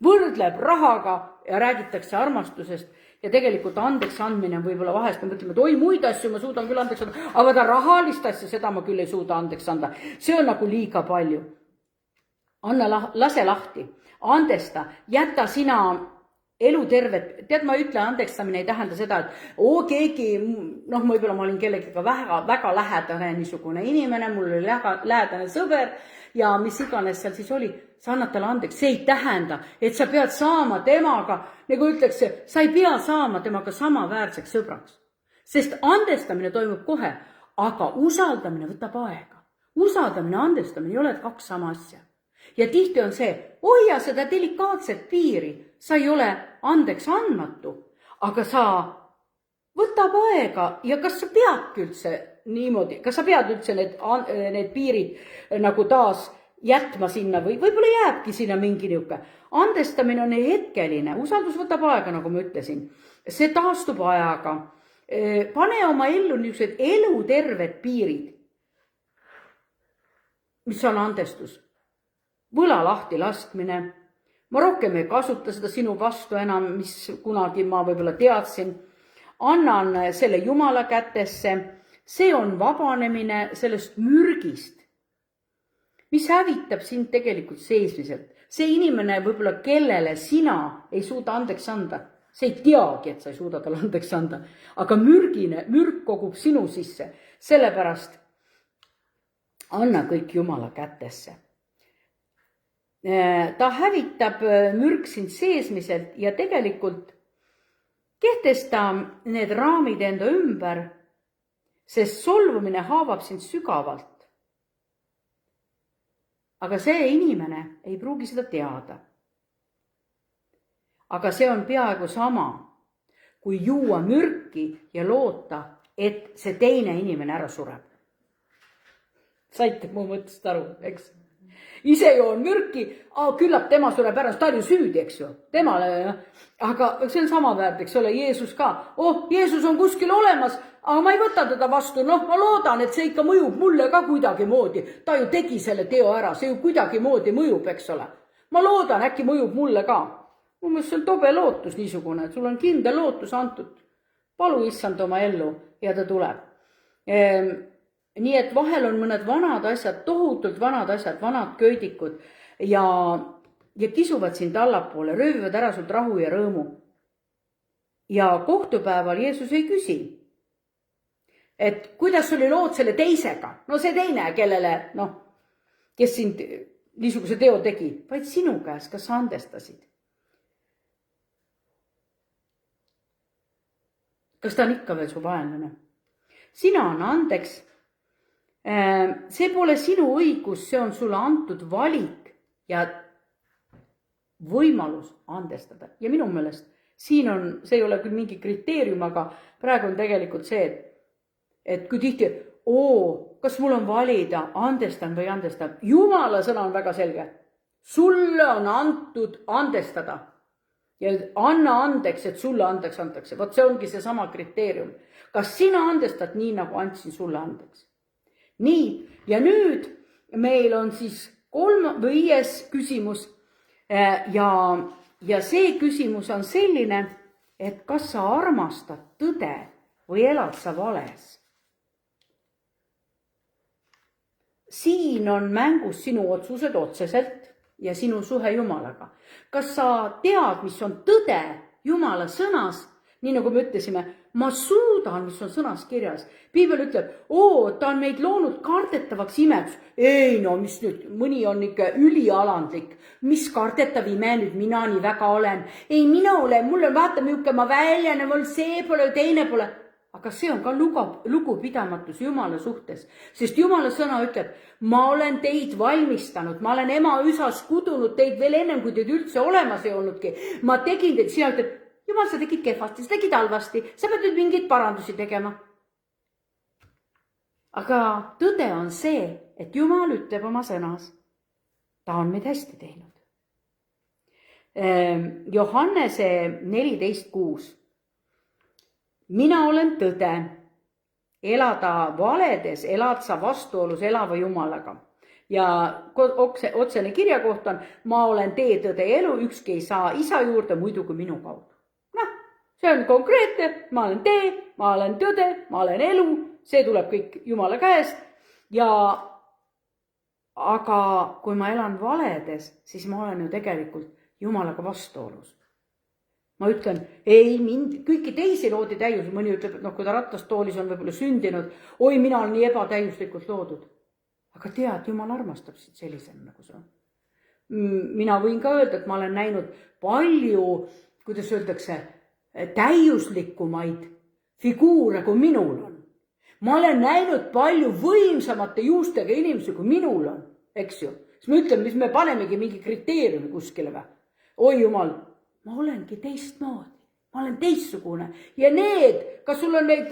Võrdleb rahaga ja räägitakse armastusest ja tegelikult andeks andmine võib-olla vahest me mõtleme, et oi, muid asju ma suudan küll andeks anda, aga ta rahalist asja, seda ma küll ei suuda andeks anda. See on nagu liiga palju. Anna, lase lahti, andesta, jäta sina elu tervet. Tead, ma ütlen, andekstamine ei tähenda seda, et keegi, võib-olla ma olin kellegiga väga lähedane niisugune inimene, mul oli lähedane sõber ja mis iganes seal siis oli, sa annad talle andeks. See ei tähenda, et sa pead saama temaga, nagu ütleks, sa ei pea saama temaga samaväärseks sõbraks. Sest andestamine toimub kohe, aga usaldamine võtab aega. Usaldamine, andestamine ei ole kaks sama asja. Ja tihti on see, hoia seda delikaatset piiri, sa ei ole andeks andmatu, aga sa võtab aega ja kas sa peadki üldse niimoodi, kas sa pead üldse need piirid nagu taas jätma sinna või võib-olla jääbki sinna mingi niuke. Andestamine on hetkeline, usaldus võtab aega, nagu ma ütlesin, see taastub ajaga. Pane oma ellu niisugused eluterved piirid, mis on andestus. Võla lahti laskmine. Ma rohkem ei kasuta seda sinu vastu enam, mis kunagi ma võib-olla teadsin. Annan selle Jumala kätesse. See on vabanemine sellest mürgist, mis hävitab sind tegelikult seesmiselt. See inimene võib-olla, kellele sina ei suuda andeks anda. See ei teagi, et sa ei suuda talle andeks anda. Aga mürg kogub sinu sisse. Sellepärast anna kõik Jumala kätesse. Ta hävitab mürg sind seesmiselt ja tegelikult kehtesta need raamid enda ümber, sest solvumine haavab sind sügavalt. Aga see inimene ei pruugi seda teada. Aga see on peaaegu sama, kui juua mürki ja loota, et see teine inimene ära sureb. Saite mu mõttest aru, eks? Ise joon mürki, küllap tema sureb ära, ta oli süüdi, eks ju, temale. Aga see on sama väärt, eks ole, Jeesus ka. Jeesus on kuskil olemas, aga ma ei võta teda vastu. Ma loodan, et see ikka mõjub mulle ka kuidagi moodi. Ta ju tegi selle teo ära, see ju kuidagi moodi mõjub, eks ole. Ma loodan, äkki mõjub mulle ka. Mu mõttes see on tobe lootus niisugune, et sul on kindel lootus antud. Palu issand oma ellu ja ta tuleb. Nii et vahel on mõned vanad asjad, tohutult vanad asjad, vanad köidikud ja kisuvad sind allapoole, röövivad ära sult rahu ja rõõmu. Ja kohtupäeval Jeesus ei küsi, et kuidas oli lood selle teisega, see teine, kellele, kes sind niisuguse teo tegi, vaid sinu käes, kas sa andestasid. Kas ta on ikka veel su vaenlane? Sina on andeks. See pole sinu õigus, see on sulle antud valik ja võimalus andestada. Ja minu meelest siin on, see ei ole küll mingi kriteerium, aga praegu on tegelikult see, et kui tihti, kas mul on valida, andestan või andestan. Jumala sõna on väga selge. Sulle on antud andestada ja anna andeks, et sulle andeks antakse. Vot see ongi see sama kriteerium. Kas sina andestad nii, nagu andsin sulle andeks? Nii, ja nüüd meil on siis 5. küsimus ja see küsimus on selline, et kas sa armastad tõde või elad sa vales? Siin on mängus sinu otsused otseselt ja sinu suhe Jumalaga. Kas sa tead, mis on tõde Jumala sõnas? Nii nagu me ütlesime, ma suudan, mis on sõnas kirjas. Piibel ütleb, ta on meid loonud kardetavaks imeks. Ei, mis nüüd, mõni on ikka ülialandlik. Mis kardetav ime nüüd mina nii väga olen? Ei, mina olen, mul on vaata miuke ma väljane, mul see pole, teine pole. Aga see on ka lugupidamatus Jumala suhtes. Sest Jumala sõna ütleb, ma olen teid valmistanud, ma olen ema üsas kudunud teid veel ennem, kui teid üldse olemas ei olnudki. Ma tegin teid, sina ütled, Jumal, sa tegid kehvasti, sa tegid halvasti, sa pead nüüd mingeid parandusi tegema. aga tõde on see, et Jumal ütleb oma sõnas, ta on meid hästi teinud. Johannese 14:6. Mina olen tõde, elada valedes, elad sa vastuolus elava Jumalaga. Ja otsene kirjakoht on, ma olen tee, tõde ja elu, ükski ei saa isa juurde muidu kui minu kaudu. Noh, see on konkreetne, ma olen tee, ma olen tõde, ma olen elu, see tuleb kõik Jumala käest. Aga kui ma elan valedes, siis ma olen ju tegelikult Jumalaga vastuolus. Ma ütlen, ei mind, kõiki teisi loodi täius, mõni ütleb, et kui ta ratastoolis on võib-olla sündinud, oi, mina olen nii ebatäiuslikult loodud. Aga tead, Jumal armastab sind sellisena, nagu see on. Mina võin ka öelda, et ma olen näinud palju, kuidas öeldakse, täiuslikumaid figuure, kui minul on. Ma olen näinud palju võimsamate juustega inimesi, kui minul on, eks ju. Siis me ütleme, mis me panemegi mingi kriteeriumi kuskile või. Oi Jumal, ma olengi teistmoodi, ma olen teistsugune. Ja need, kas sul on neid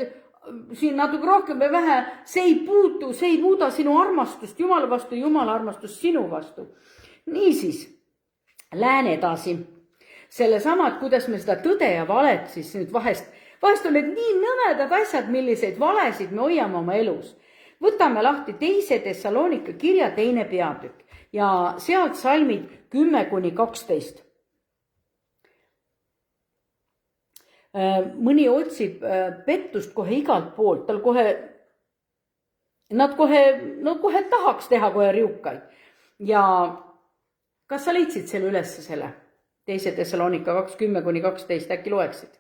siin natuke rohkem või vähe, see ei muuda sinu armastust Jumala vastu, Jumala armastust sinu vastu. Niisiis, lähen edasi. Selle sama, et kuidas me seda tõde ja valet siis nüüd vahest on need nii nõmedad asjad, milliseid valesid me hoiame oma elus. Võtame lahti 2. Thessalonika kirja 2. peatükk ja sealt salmid 10-12. Mõni otsib pettust kohe igalt poolt, nad kohe tahaks teha kohe riukaid. Ja kas sa leidsid selle üles selle 2. Thessalonika 2:10-12, äkki loeksid?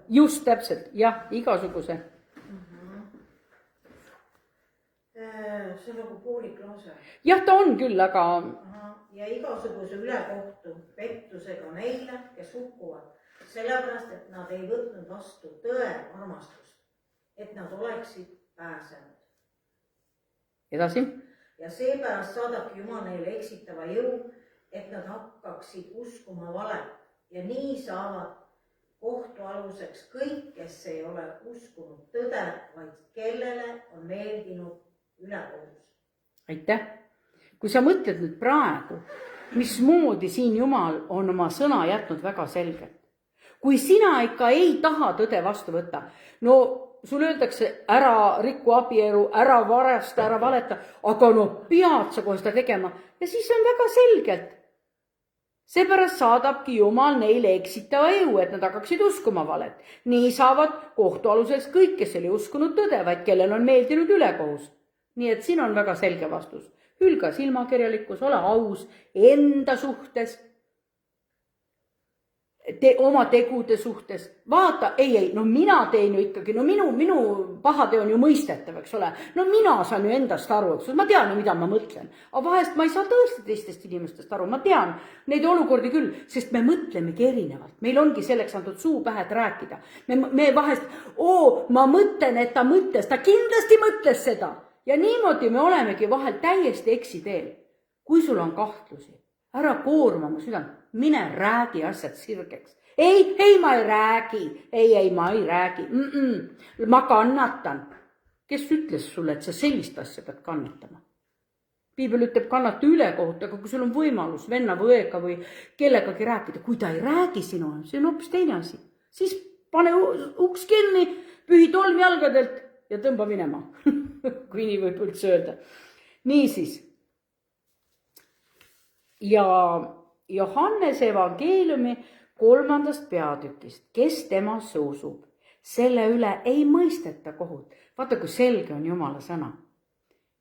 Just täpselt, jah, igasuguse. See on nagu poolik lause. Jah, ta on küll, aga... Ja igasuguse ülekohtu pettusega neile, kes hukkuvad, sellepärast, et nad ei võtnud vastu tõe armastust, et nad oleksid pääsenud. Edasi. Ja seepärast saadabki Jumal neile eksitava jõu, et nad hakkaksid uskuma valet ja nii saavad kohtu aluseks kõik, kes ei ole uskunud tõde, vaid kellele on meeldinud ülekohus. Aitäh! Kui sa mõtled nüüd praegu, mismoodi siin Jumal on oma sõna jätnud väga selgelt. Kui sina ikka ei taha tõde vastu võtta, no sul öeldakse ära rikku abielu, ära varasta, ära valeta, aga no pead sa kohe seda tegema ja siis on väga selgelt. Seepärast saadabki Jumal neile eksitava jõu, et nad hakkaksid uskuma valet. Nii saavad kohtualuseks kõik, kes ei uskunud tõde, vaid kellel on meeldinud ülekohus. Nii et siin on väga selge vastus. Hülga silmakirjalikkus, ole aus enda suhtes, oma tegude suhtes. Vaata, no mina teen ju ikkagi, no minu pahade on ju mõistetav, eks ole. No mina saan ju endast aru, eks ole, ma tean ju, mida ma mõtlen. Aga vahest ma ei saa tõesti teistest inimestest aru, ma tean neid olukordi küll, sest me mõtlemegi erinevalt. Meil ongi selleks antud suu pähe, et rääkida. Me vahest, ma mõtlen, et ta mõtles, ta kindlasti mõtles seda. Ja niimoodi me olemegi vahel täiesti eksiteel. Kui sul on kahtlusi, ära koorma oma südant, mine räägi asjad sirgeks. Ei, ma ei räägi. Ma ei räägi. Ma kannatan. Kes ütles sulle, et sa sellist asja pead kannatama? Piibel ütleb kannata ülekohut, aga kui sul on võimalus venna või õega või kellegagi rääkida, kui ta ei räägi sinu, see on hoopis teine asi. Siis pane uks kinni, pühi tolm jalgadelt ja tõmba minema, kui nii võib üldse öelda. Niisiis. Ja Johannese evangeeliumi 3. peatükist, kes temasse usub, selle üle ei mõisteta kohut. Vaata, kui selge on Jumala sõna.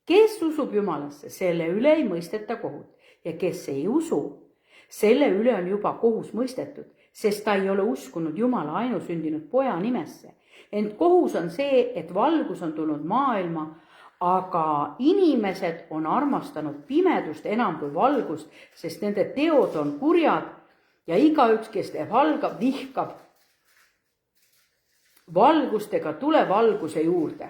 Kes usub Jumalasse, selle üle ei mõisteta kohut. Ja kes ei usu, selle üle on juba kohus mõistetud, sest ta ei ole uskunud Jumala ainusündinud poja nimesse. Ent kohus on see, et valgus on tulnud maailma, aga inimesed on armastanud pimedust enam kui valgust, sest nende teod on kurjad ja igaüks, kes teeb halga, vihkab valgust ega tule valguse juurde,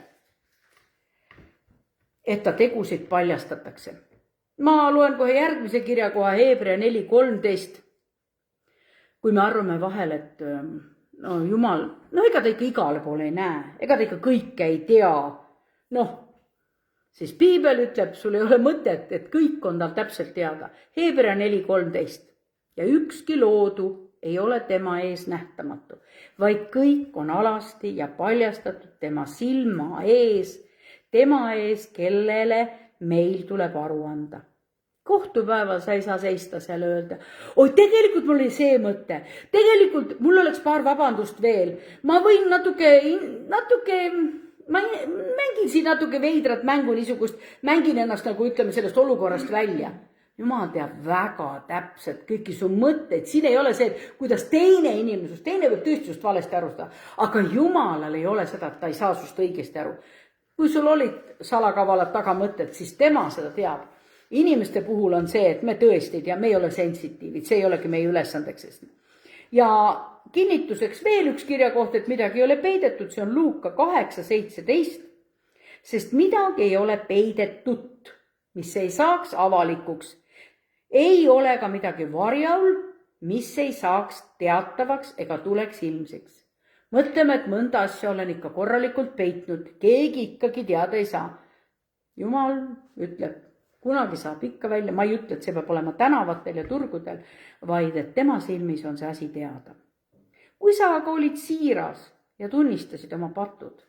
et ta tegusid paljastatakse. Ma loen kohe järgmise kirja koha Hebra 4:13. Kui me arvame vahel, et no jumal, no ega ta ikka igale poole ei näe, ega ta ikka kõike ei tea. Noh, siis piibel ütleb, sul ei ole mõtet, et kõik on tal täpselt teada. Hebra 4:13 ja ükski loodu ei ole tema ees nähtamatu, vaid kõik on alasti ja paljastatud tema silma ees, kellele meil tuleb aru anda. Kohtupäeval sa ei saa seista seal öelda, oi tegelikult mul oli see mõte, tegelikult mul oleks paar vabandust veel, ma võin natuke, ma mängin siin natuke veidrat mängu niisugust, mängin ennast nagu ütleme sellest olukorrast välja. Jumal teab väga täpselt kõiki su mõtteid, siin ei ole see, kuidas teine inimesust, teine võib tõesti just valesti arustada, aga Jumalal ei ole seda, et ta ei saa sust õigesti aru. Kui sul olid salakavalad tagamõtted, siis tema seda teab. Inimeste puhul on see, et me tõesti ei tea, me ei ole sensitiivid, see ei olegi meie ülesandeks. Ja kinnituseks veel üks kirjakoht, et midagi ei ole peidetud, see on Luuka 8:17, sest midagi ei ole peidetud, mis ei saaks avalikuks. Ei ole ka midagi varjaul, mis ei saaks teatavaks ega tuleks ilmseks. Mõtleme, et mõnda asja olen ikka korralikult peitnud, keegi ikkagi teada ei saa. Jumal ütleb, kunagi saab ikka välja, ma ei ütle, et see peab olema tänavatel ja turgudel, vaid et tema silmis on see asi teada. Kui sa aga olid siiras ja tunnistasid oma patud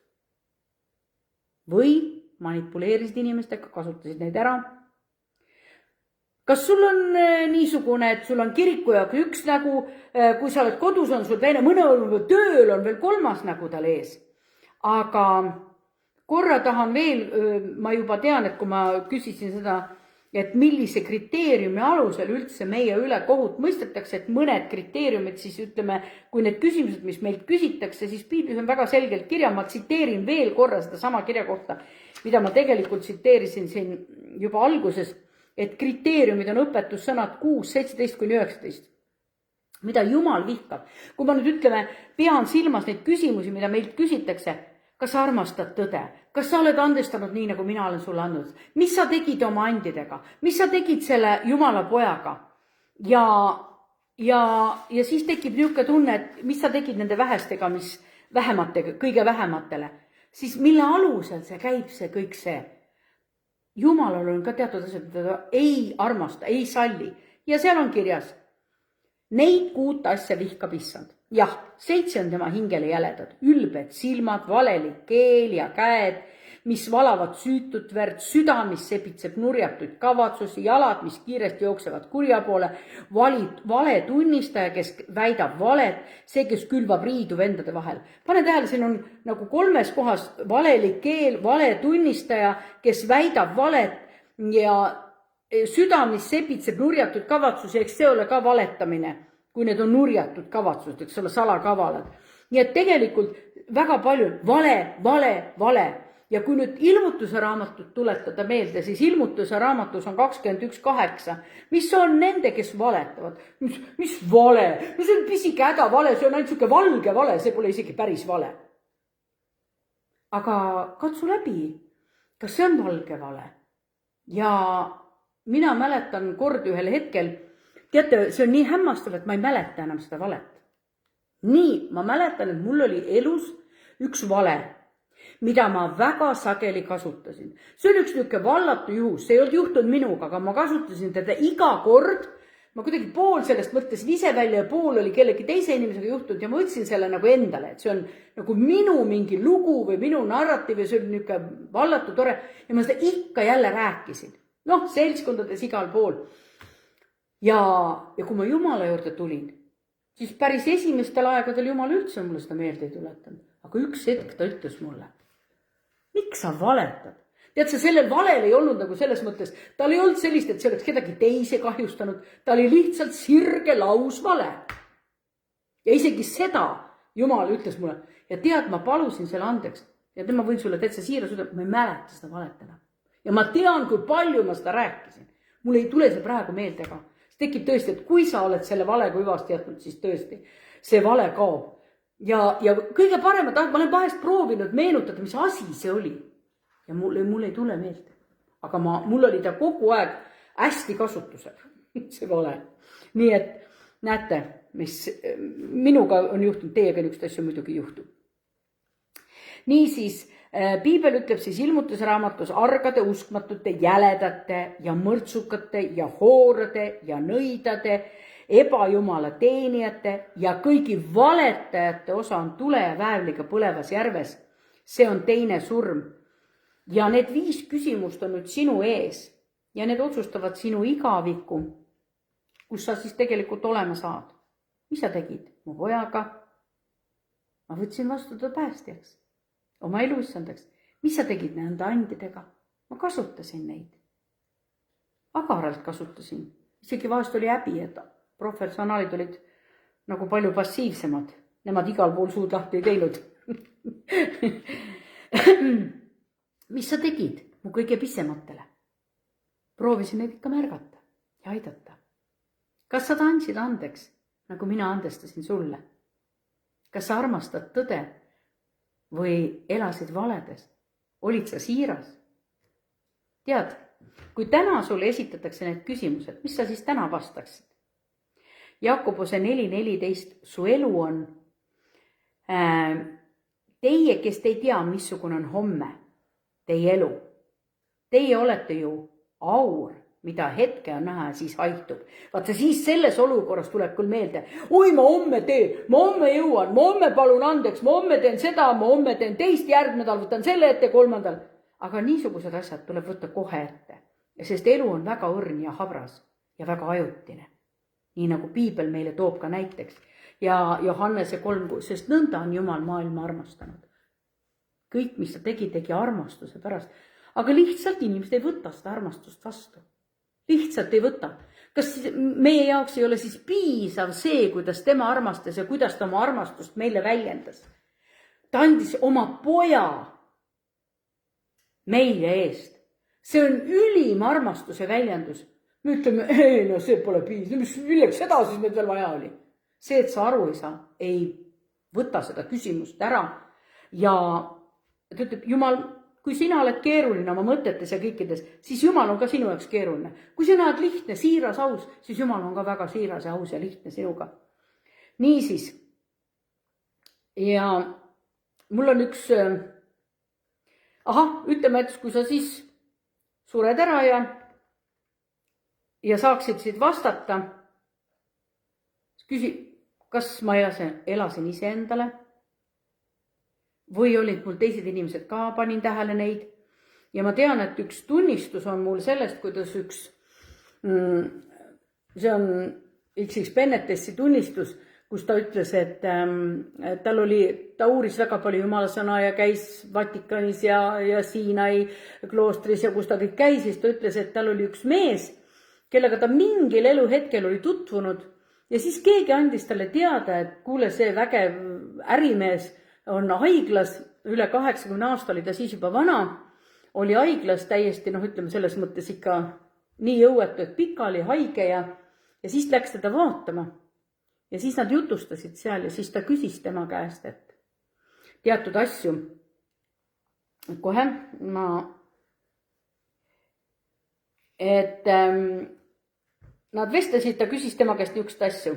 või manipuleerisid inimestega, kasutasid neid ära, kas sul on niisugune, et sul on kiriku jaoks üks nägu, kui sa oled kodus, on sul teine, mõnel tööl on veel kolmas nägu tal ees, aga korra tahan veel, ma juba tean, et kui ma küsisin seda, et millise kriteeriumi alusel üldse meie üle kohut mõistetakse, et mõned kriteeriumid siis ütleme, kui need küsimused, mis meilt küsitakse, siis piiblis on väga selgelt kirja, ma tsiteerin veel korra seda sama kirja kohta, mida ma tegelikult tsiteerisin siin juba alguses, et kriteeriumid on õpetussõnad 6:17-19, mida Jumal vihkab. Kui ma nüüd ütleme, pean silmas neid küsimusi, mida meilt küsitakse, kas sa armastad tõde? Kas sa oled andestanud nii, nagu mina olen sulle andnud? Mis sa tegid oma andidega? Mis sa tegid selle Jumala pojaga? Ja siis tekib niisugune tunne, et mis sa tegid nende vähestega, mis vähematega, kõige vähematele. Siis mille alusel see käib, see kõik see? Jumalal on ka teatud asjad, mida ei armasta, ei salli. Ja seal on kirjas, neid 6 asja vihkab issand. Jah, 7 on tema hingele jäledad, ülbed silmad, valelik keel ja käed, mis valavad süütut verd, süda, mis sepitseb nurjatuid kavatsusi, jalad, mis kiiresti jooksevad kurja poole, vale tunnistaja, kes väidab valet, see, kes külvab riidu vendade vahel. Pane tähele, siin on nagu 3 kohas valelik keel, vale tunnistaja, kes väidab valet ja süda, mis sepitseb nurjatuid kavatsusi, eks see ole ka valetamine, kui need on nurjatud kavatsused, eks ole, salakavalad. Nii et tegelikult väga palju vale. Ja kui nüüd ilmutuse raamatut tuletada meelde, siis ilmutuse raamatus on 21:8, mis on nende, kes valetavad. Mis vale? No see on pisike hädavale, see on ainult siuke valge vale, see pole isegi päris vale. Aga katsu läbi, kas see on valge vale? Ja mina mäletan kord ühel hetkel, teate, see on nii hämmastav, et ma ei mäleta enam seda valet. Nii, ma mäletan, et mul oli elus üks vale, mida ma väga sageli kasutasin. See on üks niisugune vallatu juhus, see ei olnud juhtunud minuga, aga ma kasutasin teda iga kord. Ma kuidagi pool sellest mõtlesin ise välja ja pool oli kellegi teise inimesega juhtunud ja ma võtsin selle nagu endale, et see on nagu minu mingi lugu või minu narratiiv ja see oli niisugune vallatu tore ja ma seda ikka jälle rääkisin. Noh, seltskondades igal pool. Ja kui ma Jumala juurde tulin, siis päris esimestel aegadel Jumal üldse mulle seda meelde ei tuletanud. Aga üks hetk ta ütles mulle, miks sa valetad? Tead sa, sellel valel ei olnud nagu selles mõttes, tal ei olnud sellist, et see oleks kedagi teise kahjustanud, ta oli lihtsalt sirge lausvale. Ja isegi seda Jumal ütles mulle ja tead, ma palusin selle andeks ja ma võin sulle täitsa siiras ütelda, ma ei mäleta seda valet enam. Ja ma tean, kui palju ma seda rääkisin. Mul ei tule see praegu meelde ka. See tekib tõesti, et kui sa oled selle vale kuivasti jätnud, siis tõesti see vale kaob. Ja kõige parem, ma olen vahest proovinud meenutada, mis asi see oli. Ja mul ei tule meelde. Aga mul oli ta kogu aeg hästi kasutusel, see vale. Nii et näete, mis minuga on juhtunud, teiega niisugust asju muidugi juhtub. Niisiis, piibel ütleb siis ilmutusraamatus argade, uskmatute, jäledate ja mõrtsukate ja hoorade ja nõidade, ebajumala teenijate ja kõigi valetajate osa on tule ja väävliga põlevas järves. See on teine surm. Ja need 5 küsimust on nüüd sinu ees ja need otsustavad sinu igaviku, kus sa siis tegelikult olema saad. Mis sa tegid? Mu pojaga. Ma võtsin vastu ta päästjaks. Oma elu issandaks. Mis sa tegid nende andidega? Ma kasutasin neid. Agaralt kasutasin. Isegi vahest oli häbi, et professionaalid olid nagu palju passiivsemad. Nemad igal pool suud lahti ei teinud. Mis sa tegid mu kõige pisematele? Proovisin neid ikka märgata ja aidata. Kas sa andsid andeks, nagu mina andestasin sulle? Kas sa armastad tõde või elasid valedes? Olid sa siiras? Tead, kui täna sulle esitatakse need küsimused, mis sa siis täna vastaksid? Jakobuse 4.14, su elu on teie, kes te ei tea, missugune on homme, teie elu. Teie olete ju aur, mida hetke on näha ja siis haihtub. Vaata siis selles olukorras tuleb küll meelde, oi ma homme teen, ma homme jõuan, ma homme palun andeks, ma homme teen seda, ma homme teen teist, järgmedal võtan selle ette, 3. Aga niisugused asjad tuleb võtta kohe ette. Sest elu on väga õrn ja habras ja väga ajutine. Nii nagu piibel meile toob ka näiteks. Ja Johannese 3, sest nõnda on Jumal maailma armastanud. Kõik, mis ta tegi armastuse pärast. Aga lihtsalt inimesed ei võta seda armastust vastu. Lihtsalt ei võta. Kas meie jaoks ei ole siis piisav see, kuidas tema armastas ja kuidas ta oma armastust meile väljendas? Ta andis oma poja meie eest. See on ülim armastuse väljendus. Me ütleme, ei no see pole piisav, milleks seda siis meil veel vaja oli? See, et sa aru ei saa, ei võta seda küsimust ära. Ja ta ütleb, Jumal, kui sina oled keeruline oma mõtetes ja kõikides, siis Jumal on ka sinu jaoks keeruline. Kui sina oled lihtne, siiras, aus, siis Jumal on ka väga siiras ja aus ja lihtne sinuga. Niisiis. Ja mul on üks, ütleme, et kui sa siis sured ära ja saaksid siit vastata, küsi, kas ma elasin ise endale või olid mul teised inimesed ka, panin tähele neid. Ja ma tean, et üks tunnistus on mul sellest, kuidas see on X.X. Bennetesi tunnistus, kus ta ütles, et ta uuris väga palju Jumala sõna ja käis Vatikanis ja Siinai kloostris ja kus ta kõik käis, siis ta ütles, et tal oli üks mees, kellega ta mingil eluhetkel oli tutvunud ja siis keegi andis talle teada, et kuule, see vägev ärimees on haiglas, üle 80 aasta oli ta siis juba vana, oli haiglas täiesti, ütleme selles mõttes ikka nii jõuetu, et pikali haige ja siis läks teda vaatama. Ja siis nad jutustasid seal ja siis ta küsis tema käest, et teatud asju. Kohe nad vestlesid, ta küsis tema käest niisugust asju.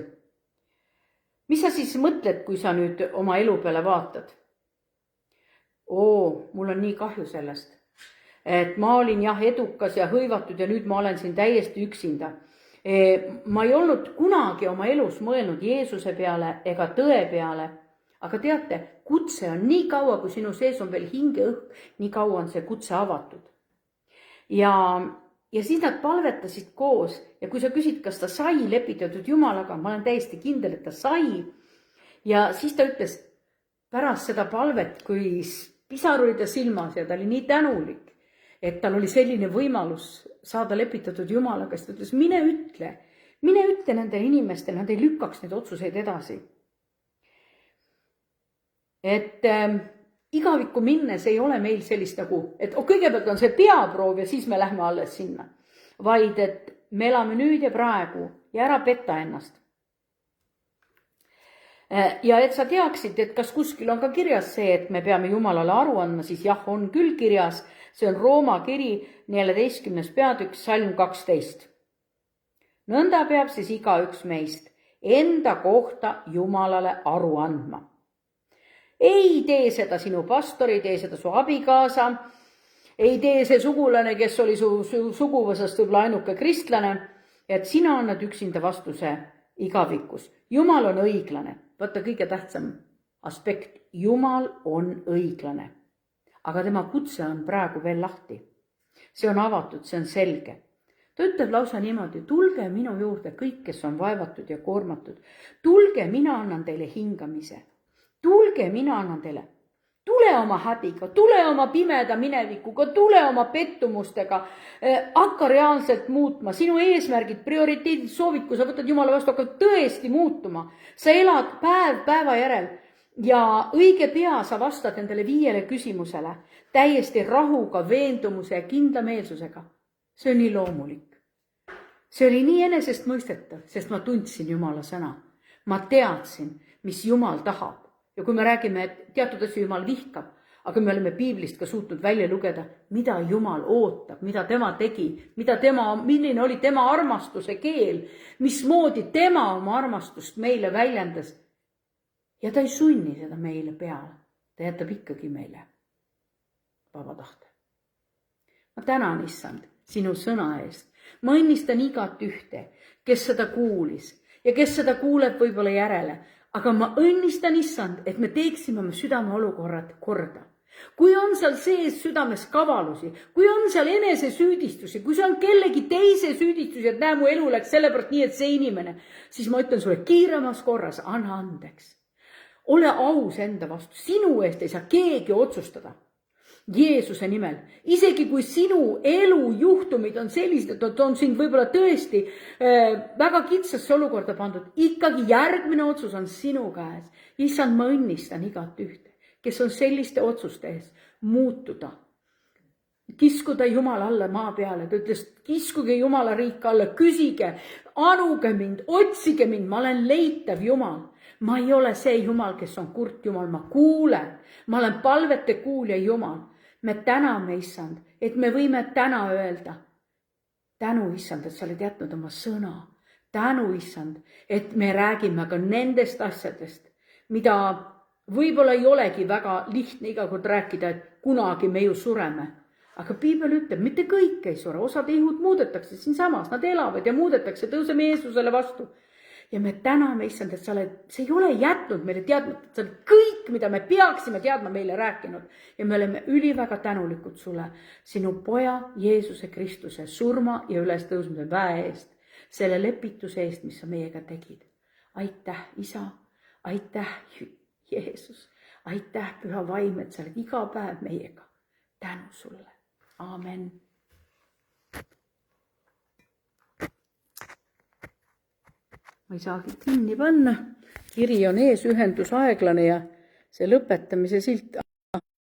Mis sa siis mõtled, kui sa nüüd oma elu peale vaatad? Mul on nii kahju sellest. Et ma olin edukas ja hõivatud ja nüüd ma olen siin täiesti üksinda. Ma ei olnud kunagi oma elus mõelnud Jeesuse peale ega tõe peale. Aga teate, kutse on nii kaua, kui sinu sees on veel hingeõhk, nii kaua on see kutse avatud. Ja siis nad palvetasid koos ja kui sa küsid, kas ta sai lepitatud Jumalaga, ma olen täiesti kindel, et ta sai. Ja siis ta ütles pärast seda palvet, kui pisar oli ta silmas ja ta oli nii tänulik, et tal oli selline võimalus saada lepitatud Jumalaga, siis ta ütles, mine ütle nendele inimestele, nad ei lükkaks neid otsuseid edasi. Et igavikku minnes ei ole meil sellist nagu, et kõigepealt on see peaproov ja siis me lähme alles sinna. Vaid, et me elame nüüd ja praegu ja ära petta ennast. Ja et sa teaksid, et kas kuskil on ka kirjas see, et me peame Jumalale aru andma, siis jah, on küll kirjas. See on Rooma kiri 14. peatükk, salm 12. Nõnda peab siis igaüks meist enda kohta Jumalale aru andma. Ei tee seda sinu pastor, ei tee seda su abikaasa, ei tee see sugulane, kes oli su suguvõsast võib-olla ainuke kristlane, et sina annad üksinda vastuse igavikus. Jumal on õiglane. Vaata kõige tähtsam aspekt. Jumal on õiglane. Aga tema kutse on praegu veel lahti. See on avatud, see on selge. Ta ütleb lausa niimoodi, tulge minu juurde kõik, kes on vaevatud ja koormatud. Tulge, mina annan teile hingamise. Tulge, mina annan teile. Tule oma häbiga, tule oma pimeda minevikuga, tule oma pettumustega, hakka reaalselt muutma. Sinu eesmärgid, prioriteedid, soovid, kui sa võtad Jumala vastu, hakkad tõesti muutuma. Sa elad päev päeva järel ja õige pea sa vastad endale 5 küsimusele täiesti rahuga, veendumuse ja kindlameelsusega. See on nii loomulik. See oli nii enesestmõistetav, sest ma tundsin Jumala sõna. Ma teadsin, mis Jumal tahab. Ja kui me räägime, et teatud asju Jumal vihkab, aga me oleme piiblist ka suutnud välja lugeda, mida Jumal ootab, mida tema tegi, milline oli tema armastuse keel, mismoodi tema oma armastust meile väljendas. Ja ta ei sunni seda meile peale, ta jätab ikkagi meile vaba tahte. Ma tänan, Issand, sinu sõna eest. Ma õnnistan igat ühte, kes seda kuulis ja kes seda kuuleb võib-olla järele. Aga ma õnnistan, Issand, et me teeksime oma südame olukorrad korda. Kui on seal sees südames kavalusi, kui on seal enese süüdistusi, kui see on kellegi teise süüdistusi, et näe, mu elu läks sellepärast nii, et see inimene, siis ma ütlen sulle kiiremas korras, anna andeks. Ole aus enda vastu, sinu eest ei saa keegi otsustada. Jeesuse nimel. Isegi kui sinu elu juhtumid on sellised, et on sind võib-olla tõesti väga kitsasse olukorda pandud, ikkagi järgmine otsus on sinu käes. Issand, ma õnnistan igat ühte, kes on selliste otsuste ees muutuda. Kiskuda Jumala alla maa peale. Ta ütles, kiskuge Jumala riik alla, küsige, anuge mind, otsige mind, ma olen leitav Jumal. Ma ei ole see Jumal, kes on kurt Jumal, ma kuulen. Ma olen palvete kuulja Jumal. Me täname, Issand, et me võime täna öelda. Tänu, Issand, et sa oled jätnud oma sõna. Tänu, Issand, et me räägime ka nendest asjadest, mida võib-olla ei olegi väga lihtne iga kord rääkida, et kunagi me ju sureme. Aga piibel ütleb, mitte kõik ei sure, osad ihud muudetakse siinsamas, nad elavad ja muudetakse, tõuseme Jeesusele vastu. Ja me täname, Issand, et see ei ole jätnud meile teadnud, et sa oled kõik, mida me peaksime teadma, meile rääkinud. Ja me oleme üliväga tänulikud sulle sinu poja Jeesuse Kristuse surma ja ülestõusmise väe eest, selle lepituse eest, mis sa meiega tegid. Aitäh, Isa, aitäh, Jeesus, aitäh, Püha Vaim, et sa oled iga päev meiega. Tänu sulle. Aamen. Ma ei saagi kinni panna. Kiri on ees, ühendus aeglane ja see lõpetamise silt.